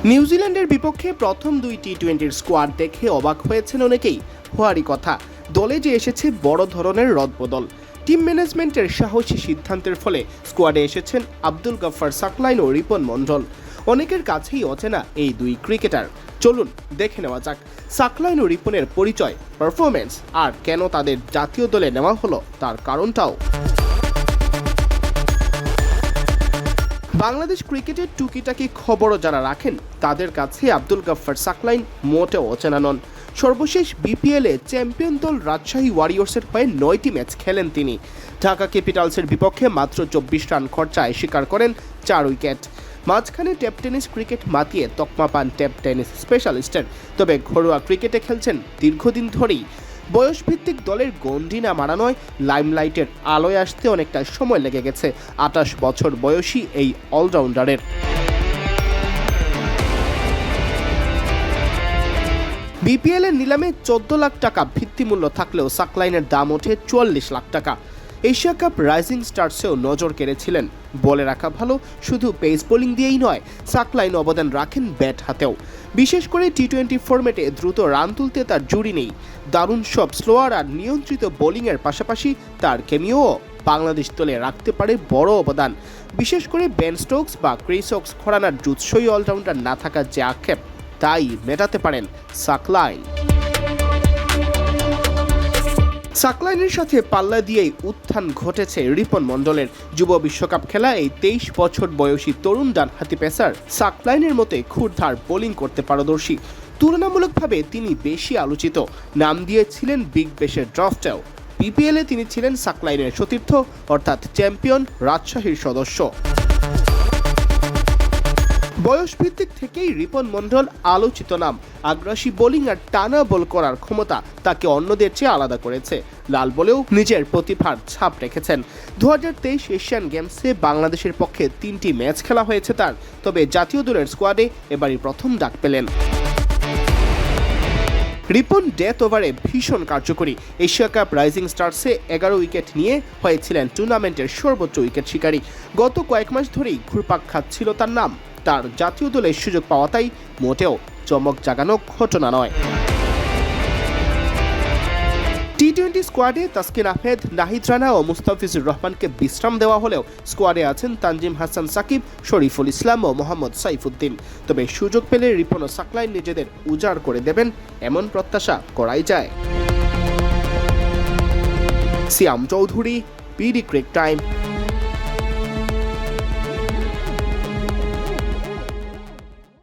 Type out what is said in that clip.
নিউজিল্যান্ডের বিপক্ষে প্রথম দুই টি-20 স্কোয়াড দেখে অবাক হয়েছেন অনেকেই। হওয়ারই কথা, দলে যে এসেছে বড় ধরনের রদবদল। টিম ম্যানেজমেন্টের সাহসী সিদ্ধান্তের ফলে স্কোয়াডে এসেছেন আব্দুল গাফফার সাকলাইন ও রিপন মণ্ডল। অনেকের কাছেই অচেনা এই দুই ক্রিকেটার। চলুন দেখে নেওয়া যাক সাকলাইন ও রিপনের পরিচয়, পারফরমেন্স আর কেন তাদের জাতীয় দলে নেওয়া হলো তার কারণটাও। বাংলাদেশ ক্রিকেটের টুকিটাকি খবরও যারা রাখেন তাদের কাছে আব্দুল গাফফার সাকলাইন মোটেও অচেনা নন। সর্বশেষ বিপিএলে চ্যাম্পিয়ন দল রাজশাহী ওয়ারিয়র্সের হয়ে 9টি ম্যাচ খেলেন তিনি। ঢাকা ক্যাপিটালসের বিপক্ষে মাত্র 24 রান খরচায় শিকার করেন 4 উইকেট। মাঝখানে টেপ টেনিস ক্রিকেট মাতিয়ে তকমা পান টেপ টেনিস স্পেশালিস্টের। তবে ঘরোয়া ক্রিকেটে খেলছেন দীর্ঘদিন ধরেই। বয়সভিত্তিক দলের গণ্ডি না মারা নয়, লাইমলাইটের আলোয় আসতে অনেকটা সময় লেগে গেছে 28 বছর বয়সী এই অলরাউন্ডারের। বিপিএলের নিলামে 14 লাখ টাকা ভিত্তিমূল্য থাকলেও সাকলাইনের দাম ওঠে 44 লাখ টাকা। এশিয়া কাপ রাইজিং স্টারসেও নজর কেড়েছিলেন। বলে রাখা ভালো, শুধু পেস বোলিং দিয়েই নয়, সাকলাইন অবদান রাখেন ব্যাট হাতেও। বিশেষ করে টি-20 ফরম্যাটে দ্রুত রান তুলতে তার জুড়ি নেই। দারুণ সব স্লোয়ার আর নিয়ন্ত্রিত বোলিংয়ের পাশাপাশি তার কেমিও বাংলাদেশ দলে রাখতে পারে বড় অবদান। বিশেষ করে বেন স্টোকস বা ক্রিস ওকস ঘরানার জুৎসই অলরাউন্ডার না থাকার যে আক্ষেপ, তাই মেটাতে পারেন সাকলাইন। সাকলাইনের সাথে পাল্লা দিয়েই উত্থান ঘটেছে রিপন মণ্ডলের। যুব বিশ্বকাপ খেলা এই 23 বছর বয়সী তরুণ ডানহাতি পেসার সাকলাইনের মতে ক্ষুরধার বোলিং করতে পারদর্শী। তুলনামূলকভাবে তিনি বেশি আলোচিত। নাম দিয়েছিলেন বিগ ব্যাশের ড্রাফটেও। বিপিএলে তিনি ছিলেন সাকলাইনের সতীর্থ, অর্থাৎ চ্যাম্পিয়ন রাজশাহীর সদস্য। বয়সভিত্তিক থেকেই রিপন মণ্ডল আলোচিত নাম। আগ্রাসী বোলিং আর টানা বল করার ক্ষমতা তাকে অন্যদের চেয়ে আলাদা করেছে। লাল বলেও নিজের প্রতিভার ছাপ রেখেছেন। 2023 এশিয়ান গেমসে বাংলাদেশের পক্ষে 3টি ম্যাচ খেলা হয়েছে তার। তবে জাতীয় দলের স্কোয়াডে এবারই প্রথম ডাক পেলেন। রিপন ডেথ ওভারে ভীষণ কার্যকরী। এশিয়া কাপ রাইজিং স্টারসে 11 উইকেট নিয়ে হয়েছিলেন টুর্নামেন্টের সর্বোচ্চ উইকেট শিকারী। গত কয়েক মাস ধরেই ঘুরপাক খাচ্ছিল তার নাম। তার জাতীয় দলের সুযোগ পাওয়াটাই মোটেও চমক জাগানো ঘটনা নয়। টি-20 স্কোয়াডে তাসকিন আহমেদ, নাহিদ রানা ও মুস্তাফিজুর রহমানকে বিশ্রাম দেওয়া হলেও স্কোয়াডে আছেন তানজিম হাসান সাকিব, শরীফুল ইসলাম ও মোহাম্মদ সাইফুদ্দিন। তবে সুযোগ পেলে রিপন ও সাকলাইন নিজেদের উজাড় করে দেবেন এমন প্রত্যাশা করাই যায়। সিয়াম চৌধুরী, বিডি ক্রিক টাইম।